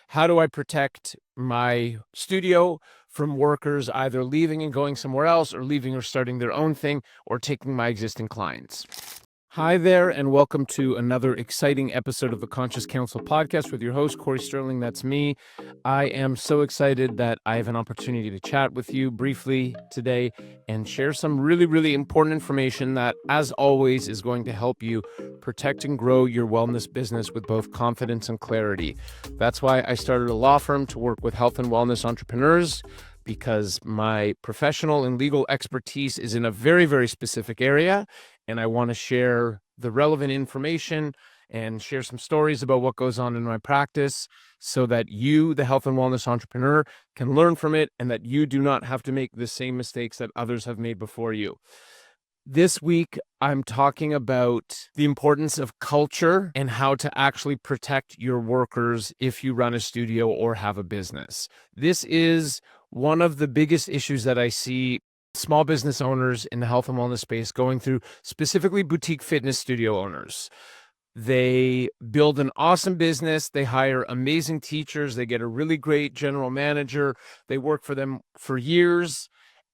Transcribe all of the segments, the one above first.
how do I protect my studio from workers either leaving and going somewhere else, or leaving or starting their own thing, or taking my existing clients? Hi there, and welcome to another exciting episode of the Conscious Counsel podcast with your host, Cory Sterling. That's me. I am so excited that I have an opportunity to chat with you briefly today and share some really important information that, as always, is going to help you protect and grow your wellness business with both confidence and clarity. That's why I started a law firm to work with health and wellness entrepreneurs, because my professional and legal expertise is in a very specific area, and I want to share the relevant information and share some stories about what goes on in my practice so that you, the health and wellness entrepreneur, can learn from it, and that you do not have to make the same mistakes that others have made before you. This week, I'm talking about the importance of culture and how to actually protect your workers if you run a studio or have a business. This is one of the biggest issues that I see small business owners in the health and wellness space going through, specifically boutique fitness studio owners. They build an awesome business. They hire amazing teachers. They get a really great general manager. They work for them for years,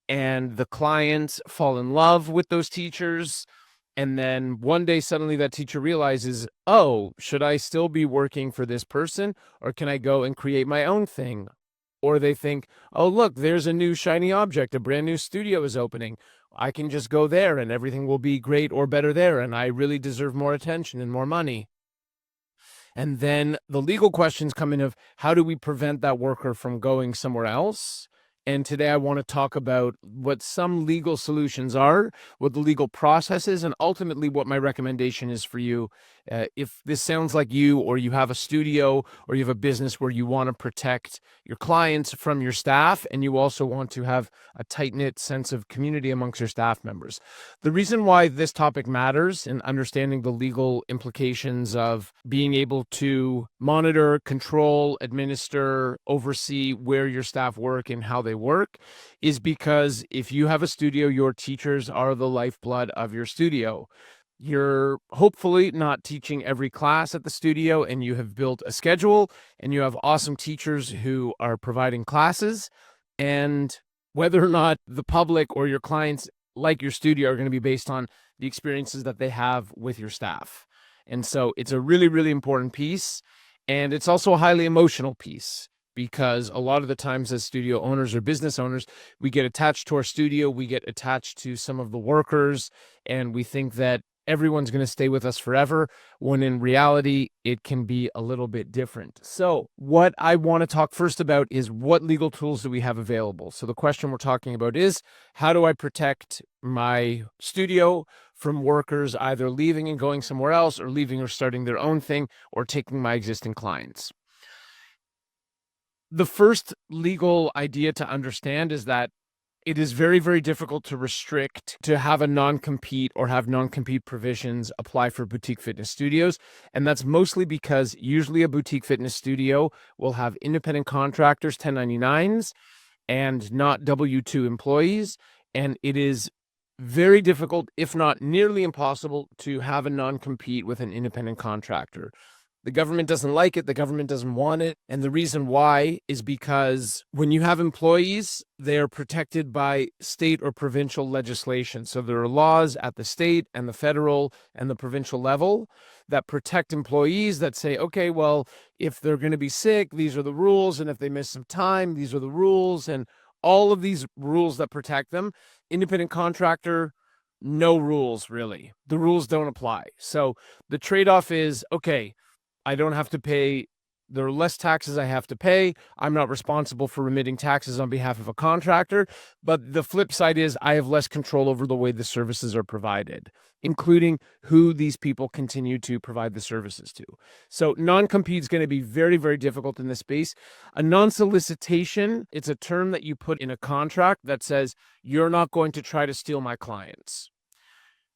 and the clients fall in love with those teachers. And then one day, suddenly that teacher realizes, oh, should I still be working for this person, or can I go and create my own thing? Or they think, oh, look, there's a new shiny object. A brand new studio is opening. I can just go there and everything will be great or better there, and I really deserve more attention and more money. And then the legal questions come in of, how do we prevent that worker from going somewhere else? And today I want to talk about what some legal solutions are, what the legal process is, and ultimately what my recommendation is for you. If this sounds like you, or you have a studio or you have a business where you want to protect your clients from your staff, and you also want to have a tight-knit sense of community amongst your staff members. The reason why this topic matters, and understanding the legal implications of being able to monitor, control, administer, oversee where your staff work and how they work, is because if you have a studio, your teachers are the lifeblood of your studio. You're hopefully not teaching every class at the studio, and you have built a schedule, and you have awesome teachers who are providing classes. And whether or not the public or your clients like your studio are going to be based on the experiences that they have with your staff. And so it's a really important piece. And it's also a highly emotional piece, because a lot of the times as studio owners or business owners, we get attached to our studio, we get attached to some of the workers, and we think that everyone's going to stay with us forever, when in reality, it can be a little bit different. So what I want to talk first about is, what legal tools do we have available? So the question we're talking about is, how do I protect my studio from workers either leaving and going somewhere else, or leaving or starting their own thing, or taking my existing clients? The first legal idea to understand is that it is very difficult to restrict, to have a non-compete or have non-compete provisions apply for boutique fitness studios. And that's mostly because usually a boutique fitness studio will have independent contractors, 1099s, and not W-2 employees. And it is very difficult, if not nearly impossible, to have a non-compete with an independent contractor. The government doesn't like it. The government doesn't want it. And the reason why is because when you have employees, they're protected by state or provincial legislation. So there are laws at the state and the federal and the provincial level that protect employees, that say, okay, well, if they're going to be sick, these are the rules. And if they miss some time, these are the rules. And all of these rules that protect them. Independent contractor, no rules, really. The rules don't apply. So the trade-off is, okay, I don't have to pay, there are less taxes I have to pay. I'm not responsible for remitting taxes on behalf of a contractor. But the flip side is, I have less control over the way the services are provided, including who these people continue to provide the services to. So non-compete is going to be very difficult in this space. A non-solicitation, it's a term that you put in a contract that says, you're not going to try to steal my clients.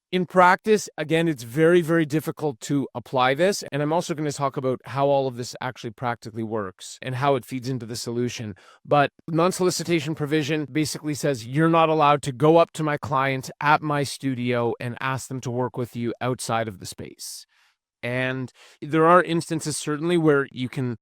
In practice, again, it's very difficult to apply this. And I'm also going to talk about how all of this actually practically works and how it feeds into the solution. But non-solicitation provision basically says you're not allowed to go up to my clients at my studio and ask them to work with you outside of the space. And there are instances certainly where you can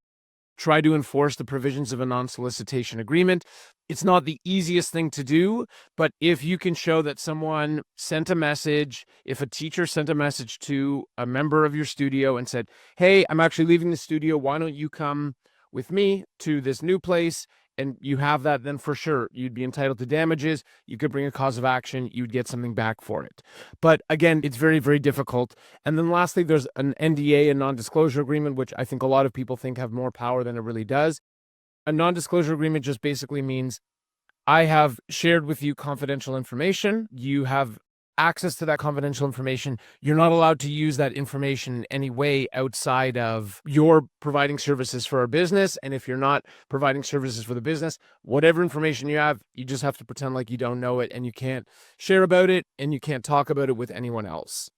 try to enforce the provisions of a non-solicitation agreement. It's not the easiest thing to do, but if you can show that someone sent a message, if a teacher sent a message to a member of your studio and said, hey, I'm actually leaving the studio, why don't you come with me to this new place? And you have that, then for sure, you'd be entitled to damages. You could bring a cause of action. You'd get something back for it. But again, it's very, very difficult. And then lastly, there's an NDA, a non-disclosure agreement, which I think a lot of people think have more power than it really does. A non-disclosure agreement just basically means I have shared with you confidential information. You have access to that confidential information. You're not allowed to use that information in any way outside of your providing services for our business. And if you're not providing services for the business, whatever information you have, you just have to pretend like you don't know it, and you can't share about it, and you can't talk about it with anyone else.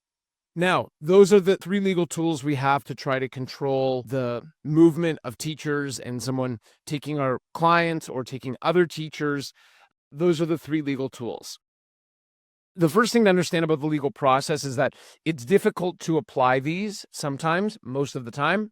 Now, those are the 3 legal tools we have to try to control the movement of teachers and someone taking our clients or taking other teachers. Those are the 3 legal tools. The first thing to understand about the legal process is that it's difficult to apply these sometimes, most of the time,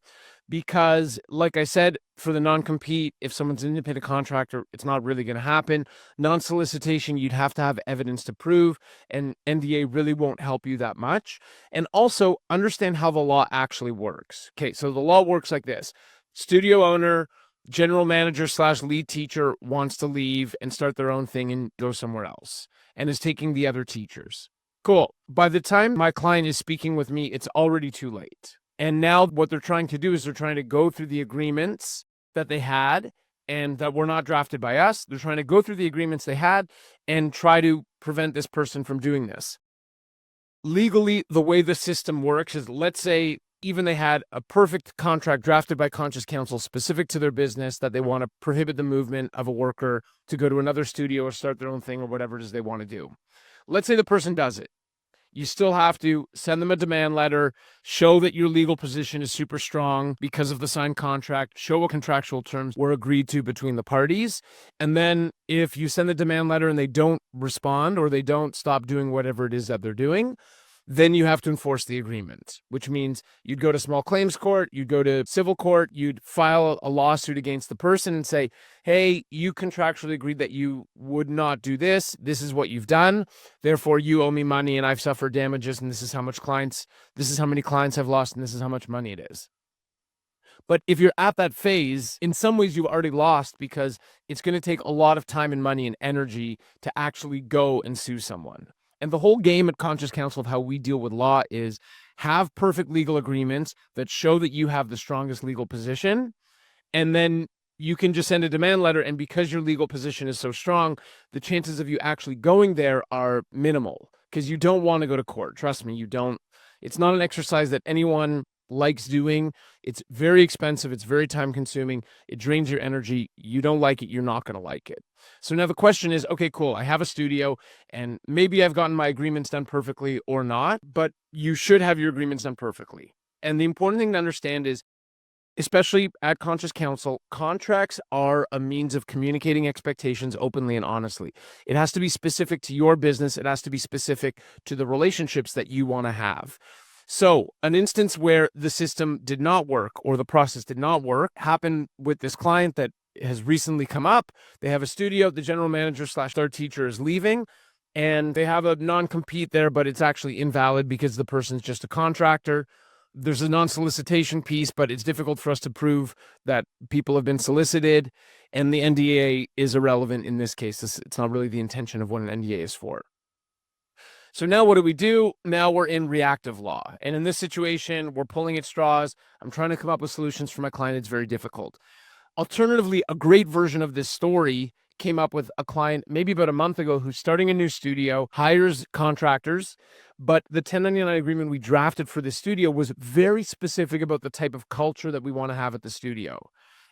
because, like I said, for the non-compete, if someone's an independent contractor, it's not really going to happen. Non-solicitation, you'd have to have evidence to prove, and NDA really won't help you that much. And also, understand how the law actually works. Okay, so the law works like this. Studio owner, general manager / lead teacher wants to leave and start their own thing and go somewhere else, and is taking the other teachers. Cool. By the time my client is speaking with me, it's already too late. And now what they're trying to do is they're trying to go through the agreements that they had and that were not drafted by us. They're trying to go through the agreements they had and try to prevent this person from doing this. Legally, the way the system works is, let's say even they had a perfect contract drafted by conscious counsel specific to their business that they want to prohibit the movement of a worker to go to another studio or start their own thing or whatever it is they want to do. Let's say the person does it. You still have to send them a demand letter, show that your legal position is super strong because of the signed contract, show what contractual terms were agreed to between the parties. And then if you send the demand letter and they don't respond or they don't stop doing whatever it is that they're doing, then you have to enforce the agreement, which means you'd go to small claims court, you'd go to civil court, you'd file a lawsuit against the person and say, hey, you contractually agreed that you would not do this. This is what you've done. Therefore, you owe me money and I've suffered damages, and this is how many clients I've lost, and this is how much money it is. But if you're at that phase, in some ways you've already lost, because it's going to take a lot of time and money and energy to actually go and sue someone. And the whole game at Conscious Counsel of how we deal with law is have perfect legal agreements that show that you have the strongest legal position. And then you can just send a demand letter. And because your legal position is so strong, the chances of you actually going there are minimal, because you don't want to go to court. Trust me, you don't. It's not an exercise that anyone likes doing. It's very expensive. It's very time consuming. It drains your energy. You don't like it. You're not going to like it. So now the question is, okay, cool. I have a studio and maybe I've gotten my agreements done perfectly or not, but you should have your agreements done perfectly. And the important thing to understand is, especially at Conscious Counsel, contracts are a means of communicating expectations openly and honestly. It has to be specific to your business. It has to be specific to the relationships that you want to have. So an instance where the system did not work or the process did not work happened with this client that has recently come up. They have a studio. The general manager / their teacher is leaving, and they have a non-compete there, but it's actually invalid because the person's just a contractor. There's a non-solicitation piece, but it's difficult for us to prove that people have been solicited, and the NDA is irrelevant in this case. It's not really the intention of what an NDA is for. So now what do? Now we're in reactive law. And in this situation, we're pulling at straws. I'm trying to come up with solutions for my client. It's very difficult. Alternatively, a great version of this story came up with a client maybe about a month ago who's starting a new studio, hires contractors, but the 1099 agreement we drafted for the studio was very specific about the type of culture that we want to have at the studio.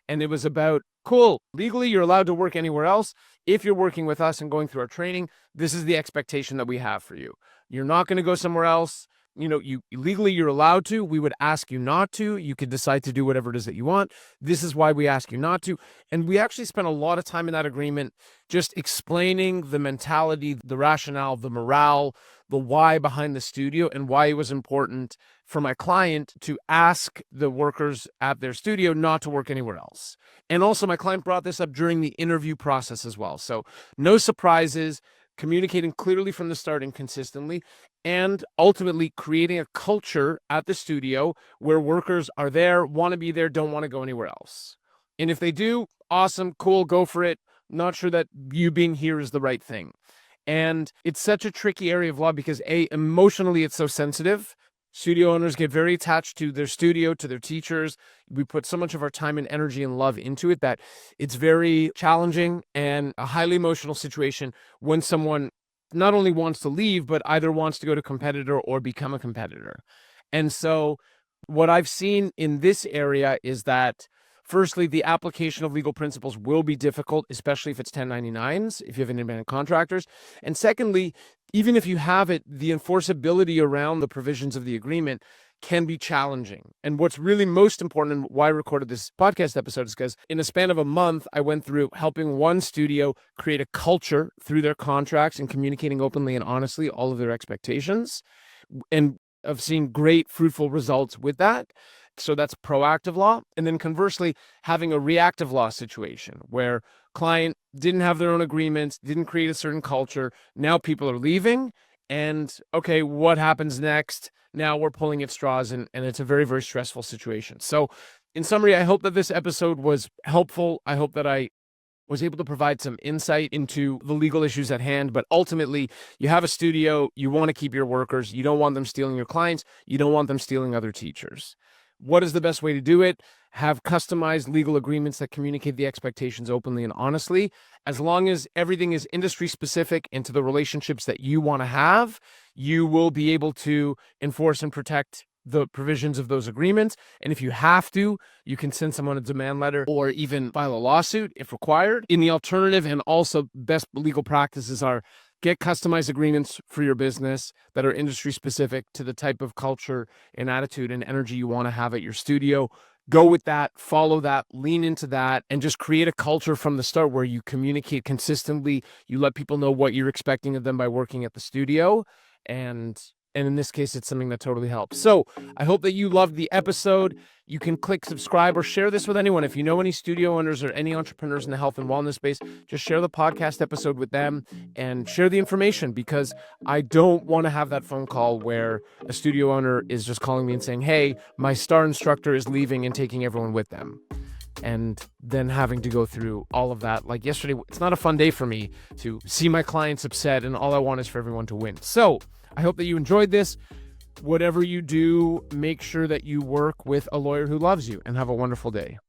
And it was about, cool, legally you're allowed to work anywhere else. If you're working with us and going through our training, this is the expectation that we have for you. You're not going to go somewhere else. you legally you're allowed to. We would ask you not to. You could decide to do whatever it is that you want. This is why we ask you not to. And we actually spent a lot of time in that agreement just explaining the mentality, the rationale, the morale, the why behind the studio, and why it was important for my client to ask the workers at their studio not to work anywhere else. And also my client brought this up during the interview process as well. So no surprises, communicating clearly from the start and consistently, and ultimately creating a culture at the studio where workers are there, want to be there, don't want to go anywhere else. And if they do, awesome, cool, go for it. Not sure that you being here is the right thing. And it's such a tricky area of law because emotionally it's so sensitive. Studio owners get very attached to their studio, to their teachers. We put so much of our time and energy and love into it that it's very challenging and a highly emotional situation when someone not only wants to leave, but either wants to go to competitor or become a competitor. And so what I've seen in this area is that, firstly, the application of legal principles will be difficult, especially if it's 1099s, if you have independent contractors. And secondly, even if you have it, the enforceability around the provisions of the agreement can be challenging. And what's really most important and why I recorded this podcast episode is because in a span of a month, I went through helping one studio create a culture through their contracts and communicating openly and honestly all of their expectations. And I've seen great fruitful results with that. So that's proactive law. And then conversely, having a reactive law situation where client didn't have their own agreements, didn't create a certain culture. Now people are leaving and okay, what happens next? Now we're pulling at straws and it's a very, very stressful situation. So in summary, I hope that this episode was helpful. I hope that I was able to provide some insight into the legal issues at hand, but ultimately you have a studio, you want to keep your workers, you don't want them stealing your clients, you don't want them stealing other teachers. What is the best way to do it? Have customized legal agreements that communicate the expectations openly and honestly. As long as everything is industry specific into the relationships that you want to have, you will be able to enforce and protect the provisions of those agreements. And if you have to, you can send someone a demand letter or even file a lawsuit if required. In the alternative, and also best legal practices are get customized agreements for your business that are industry specific to the type of culture and attitude and energy you want to have at your studio. Go with that, follow that, lean into that, and just create a culture from the start where you communicate consistently. You let people know what you're expecting of them by working at the studio. And in this case, it's something that totally helps. So I hope that you loved the episode. You can click subscribe or share this with anyone. If you know any studio owners or any entrepreneurs in the health and wellness space, just share the podcast episode with them and share the information, because I don't want to have that phone call where a studio owner is just calling me and saying, hey, my star instructor is leaving and taking everyone with them. And then having to go through all of that. Like yesterday, it's not a fun day for me to see my clients upset, and all I want is for everyone to win. So I hope that you enjoyed this. Whatever you do, make sure that you work with a lawyer who loves you, and have a wonderful day.